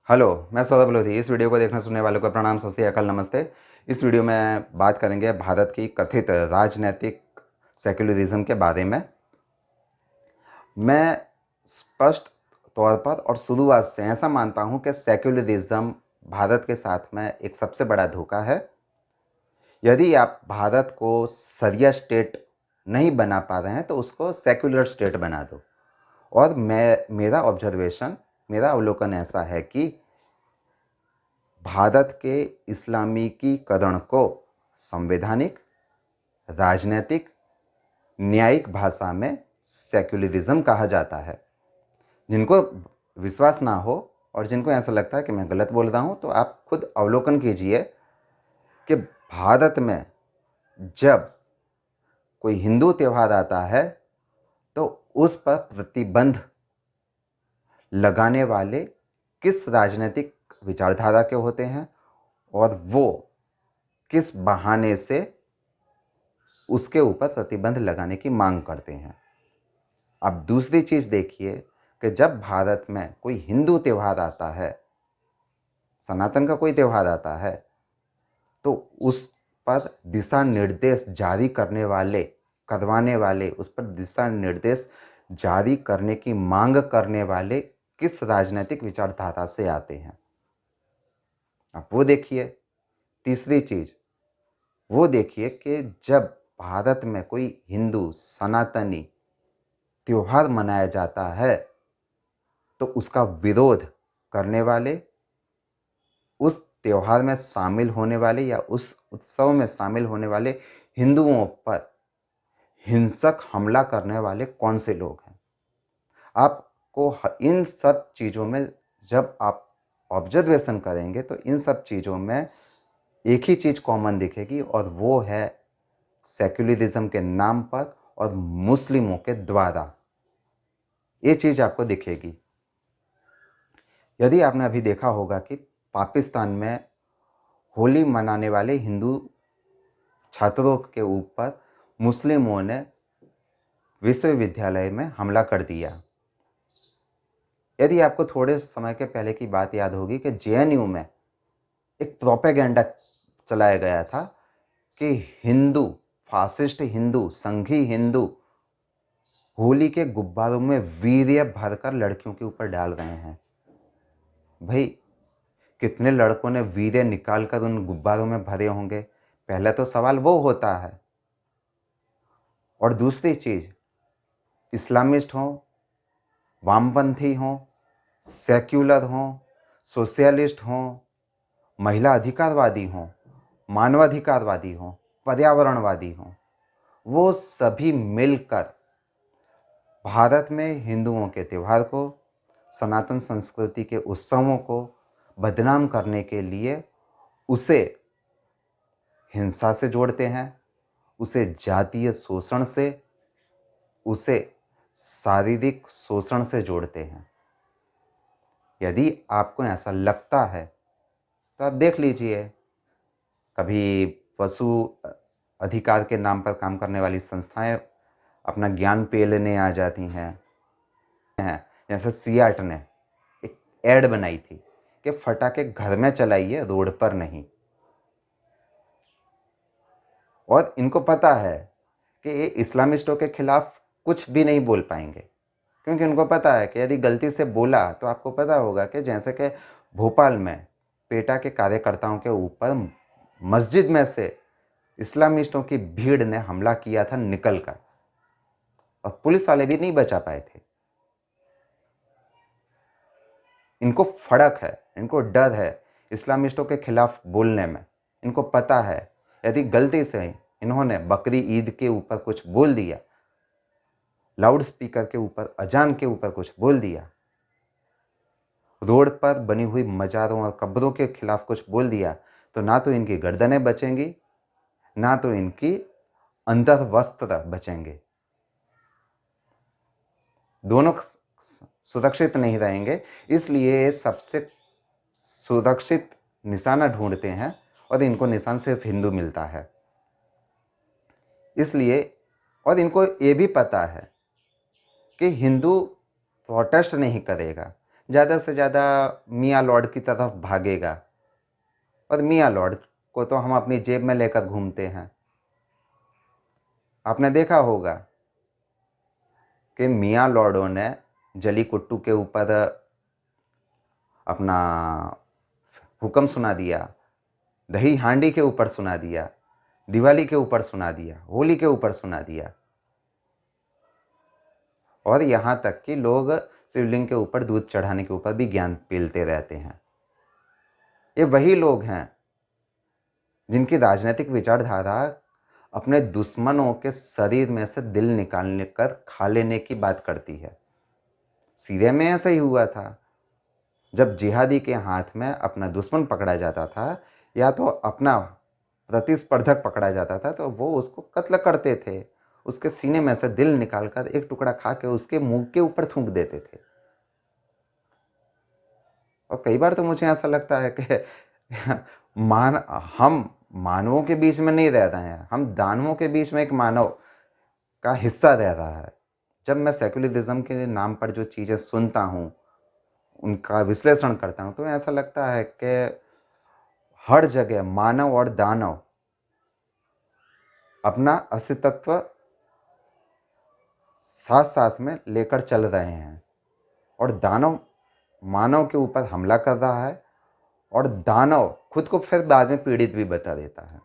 Hello, मैं सौरभ लोधी। इस video को देखने सुनने वालों को प्रणाम, सत श्री अकाल, नमस्ते। इस वीडियो में बात करेंगे भारत की कथित राजनीतिक सेक्युलरिज्म के बारे में। मैं स्पष्ट तौर पर और शुरुआत से ऐसा मानता हूं कि सेक्युलरिज्म भारत के साथ में एक सबसे बड़ा धोखा है। यदि आप भारत को शरिया स्टेट नहीं बना पा रहे हैं तो उसको सेक्युलर स्टेट बना दो। और मेरा अवलोकन ऐसा है कि भारत के इस्लामीकीकरण को संवैधानिक, राजनीतिक, न्यायिक भाषा में सेक्युलरिज्म कहा जाता है। जिनको विश्वास ना हो और जिनको ऐसा लगता है कि मैं गलत बोल रहा हूँ, तो आप खुद अवलोकन कीजिए कि भारत में जब कोई हिंदू त्यौहार आता है तो उस पर प्रतिबंध लगाने वाले किस राजनीतिक विचारधारा के होते हैं और वो किस बहाने से उसके ऊपर प्रतिबंध लगाने की मांग करते हैं। अब दूसरी चीज़ देखिए कि जब भारत में कोई हिंदू त्यौहार आता है, सनातन का कोई त्यौहार आता है, तो उस पर दिशा निर्देश जारी करवाने वाले, उस पर दिशा निर्देश जारी करने की मांग करने वाले किस राजनीतिक विचारधारा से आते हैं, अब वो देखिए। तीसरी चीज़ वो देखिए कि जब भारत में कोई हिंदू सनातनी त्योहार मनाया जाता है तो उसका विरोध करने वाले, उस त्योहार में शामिल होने वाले या उस उत्सव में शामिल होने वाले हिंदुओं पर हिंसक हमला करने वाले कौन से लोग हैं। आपको इन सब चीज़ों में जब आप ऑब्जर्वेशन करेंगे तो इन सब चीज़ों में एक ही चीज़ कॉमन दिखेगी और वो है सेक्युलरिज्म के नाम पर और मुस्लिमों के द्वारा ये चीज़ आपको दिखेगी। यदि आपने अभी देखा होगा कि पाकिस्तान में होली मनाने वाले हिंदू छात्रों के ऊपर मुस्लिमों ने विश्वविद्यालय में हमला कर दिया। यदि आपको थोड़े समय के पहले की बात याद होगी कि जेएनयू में एक प्रोपेगेंडा चलाया गया था कि हिंदू, फासिस्ट हिंदू, संघी हिंदू होली के गुब्बारों में वीर्य भरकर लड़कियों के ऊपर डाल रहे हैं। भाई, कितने लड़कों ने वीर्य निकालकर उन गुब्बारों में भरे होंगे, पहला तो सवाल वो होता है। और दूसरी चीज़, इस्लामिस्ट हों, वामपंथी हों, सेक्युलर हों, सोशलिस्ट हों, महिला अधिकारवादी हों, मानवाधिकारवादी हों, पर्यावरणवादी हों, वो सभी मिलकर भारत में हिंदुओं के त्यौहार को, सनातन संस्कृति के उत्सवों को बदनाम करने के लिए उसे हिंसा से जोड़ते हैं, उसे जातीय शोषण से, उसे शारीरिक शोषण से जोड़ते हैं। यदि आपको ऐसा लगता है तो आप देख लीजिए, कभी पशु अधिकार के नाम पर काम करने वाली संस्थाएं अपना ज्ञान पेलने आ जाती हैं। जैसे सियाट ने एक एड बनाई थी कि फटाके घर में चलाइए, रोड पर नहीं। और इनको पता है कि ये इस्लामिस्टों के खिलाफ कुछ भी नहीं बोल पाएंगे, क्योंकि उनको पता है कि यदि गलती से बोला तो आपको पता होगा कि जैसे कि भोपाल में पेटा के कार्यकर्ताओं के ऊपर मस्जिद में से इस्लामिस्टों की भीड़ ने हमला किया था निकलकर, और पुलिस वाले भी नहीं बचा पाए थे। इनको फड़क है, इनको डर है इस्लामिस्टों के खिलाफ बोलने में। इनको पता है यदि गलती से इन्होंने बकरी ईद के ऊपर कुछ बोल दिया, लाउड स्पीकर के ऊपर अजान के ऊपर कुछ बोल दिया, रोड पर बनी हुई मज़ारों और कब्रों के खिलाफ कुछ बोल दिया, तो ना तो इनकी गर्दनें बचेंगी, ना तो इनकी अंदर वस्त्र बचेंगे। दोनों सुरक्षित नहीं रहेंगे। इसलिए सबसे सुरक्षित निशाना ढूंढते हैं और इनको निशान सिर्फ हिंदू मिलता है। इसलिए, और इनको ये भी पता है कि हिंदू प्रोटेस्ट नहीं करेगा। ज़्यादा से ज़्यादा मियाँ लॉर्ड की तरफ भागेगा। और मियाँ लॉर्ड को तो हम अपनी जेब में लेकर घूमते हैं। आपने देखा होगा कि मियाँ लॉर्डों ने जली कुट्टू के ऊपर अपना हुक्म सुना दिया, दही हांडी के ऊपर सुना दिया, दिवाली के ऊपर सुना दिया, होली के ऊपर सुना दिया, और यहाँ तक कि लोग शिवलिंग के ऊपर दूध चढ़ाने के ऊपर भी ज्ञान पीलते रहते हैं। ये वही लोग हैं जिनकी राजनीतिक विचारधारा अपने दुश्मनों के शरीर में से दिल निकालने कर खा लेने की बात करती है। सीरिया में ऐसा ही हुआ था। जब जिहादी के हाथ में अपना दुश्मन पकड़ा जाता था या तो अपना प्रतिस्पर्धक पकड़ा जाता था तो वो उसको कत्ल करते थे। उसके सीने में से दिल निकालकर एक टुकड़ा खा के उसके मुंह के ऊपर थूक देते थे। और कई बार तो मुझे ऐसा लगता है कि हम मानवों के बीच में नहीं रह रहे हैं, हम दानवों के बीच में एक मानव का हिस्सा रह रहा है। जब मैं सेक्युलरिज्म के नाम पर जो चीज़ें सुनता हूँ, उनका विश्लेषण करता हूँ, तो ऐसा लगता है कि हर जगह मानव और दानव अपना अस्तित्व साथ साथ में लेकर चल रहे हैं, और दानव मानव के ऊपर हमला कर रहा है और दानव खुद को फिर बाद में पीड़ित भी बता देता है।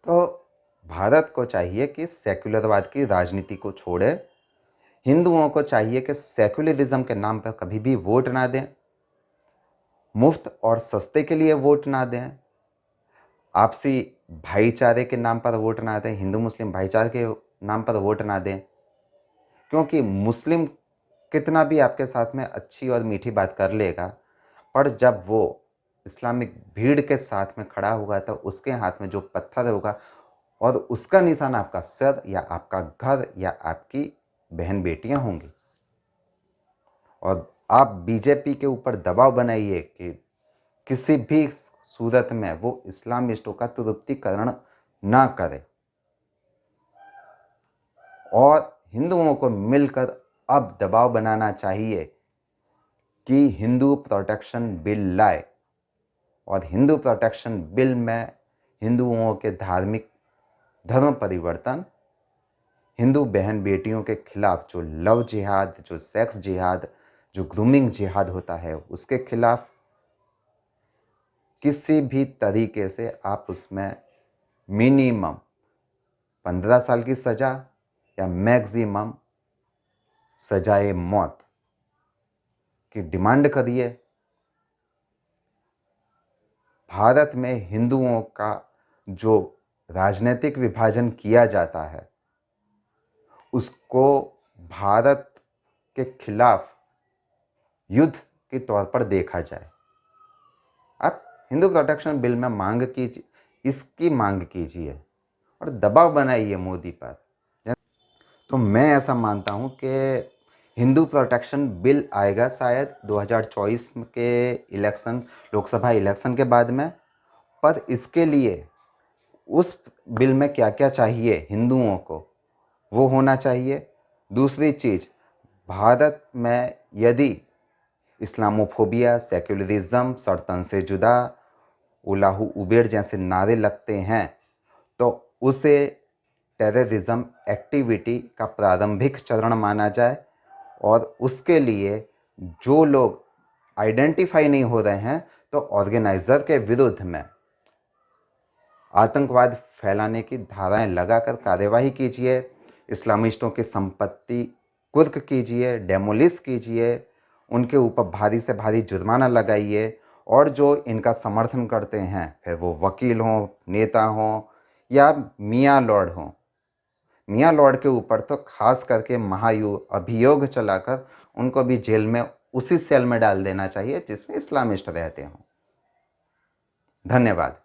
तो भारत को चाहिए कि सेक्युलरवाद की राजनीति को छोड़े। हिंदुओं को चाहिए कि सेक्युलरिज्म के नाम पर कभी भी वोट ना दें, मुफ्त और सस्ते के लिए वोट ना दें, आपसी भाईचारे के नाम पर वोट ना दें, हिंदू मुस्लिम भाईचारे के नाम पर वोट ना दें। क्योंकि मुस्लिम कितना भी आपके साथ में अच्छी और मीठी बात कर लेगा, पर जब वो इस्लामिक भीड़ के साथ में खड़ा होगा तो उसके हाथ में जो पत्थर होगा और उसका निशान आपका सर या आपका घर या आपकी बहन बेटियां होंगी। और आप बीजेपी के ऊपर दबाव बनाइए कि किसी भी सूरत में वो इस्लामिस्टों का तुरुप्तीकरण ना करे, और हिंदुओं को मिलकर अब दबाव बनाना चाहिए कि हिंदू प्रोटेक्शन बिल लाए, और हिंदू प्रोटेक्शन बिल में हिंदुओं के धार्मिक धर्म परिवर्तन, हिंदू बहन बेटियों के खिलाफ जो लव जिहाद, जो सेक्स जिहाद, जो ग्रूमिंग जिहाद होता है, उसके खिलाफ किसी भी तरीके से आप उसमें मिनिमम 15 साल की सज़ा या मैक्सिमम सजाए मौत की डिमांड करिए। भारत में हिंदुओं का जो राजनीतिक विभाजन किया जाता है उसको भारत के खिलाफ युद्ध के तौर पर देखा जाए। आप हिंदू प्रोटेक्शन बिल में मांग कीजिए, इसकी मांग कीजिए और दबाव बनाइए मोदी पर। तो मैं ऐसा मानता हूँ कि हिंदू प्रोटेक्शन बिल आएगा शायद 2024 के इलेक्शन, लोकसभा इलेक्शन के बाद में। पर इसके लिए उस बिल में क्या क्या चाहिए हिंदुओं को, वो होना चाहिए। दूसरी चीज़, भारत में यदि इस्लामोफोबिया, सेक्युलरिज्म, सर्तन से जुदा, उलाहू उबेर जैसे नारे लगते हैं तो उसे टेररिज्म एक्टिविटी का प्रारंभिक चरण माना जाए, और उसके लिए जो लोग आइडेंटिफाई नहीं हो रहे हैं तो ऑर्गेनाइज़र के विरुद्ध में आतंकवाद फैलाने की धाराएं लगाकर कार्यवाही कीजिए, इस्लामिस्टों की संपत्ति कुर्क कीजिए, डेमोलिश कीजिए, उनके ऊपर भारी से भारी जुर्माना लगाइए, और जो इनका समर्थन करते हैं, फिर वो वकील हों, नेता हों या मियाँ लॉर्ड हों, मियाँ लॉर्ड के ऊपर तो खास करके अभियोग चलाकर उनको भी जेल में उसी सेल में डाल देना चाहिए जिसमें इस्लामिस्ट रहते हों। धन्यवाद।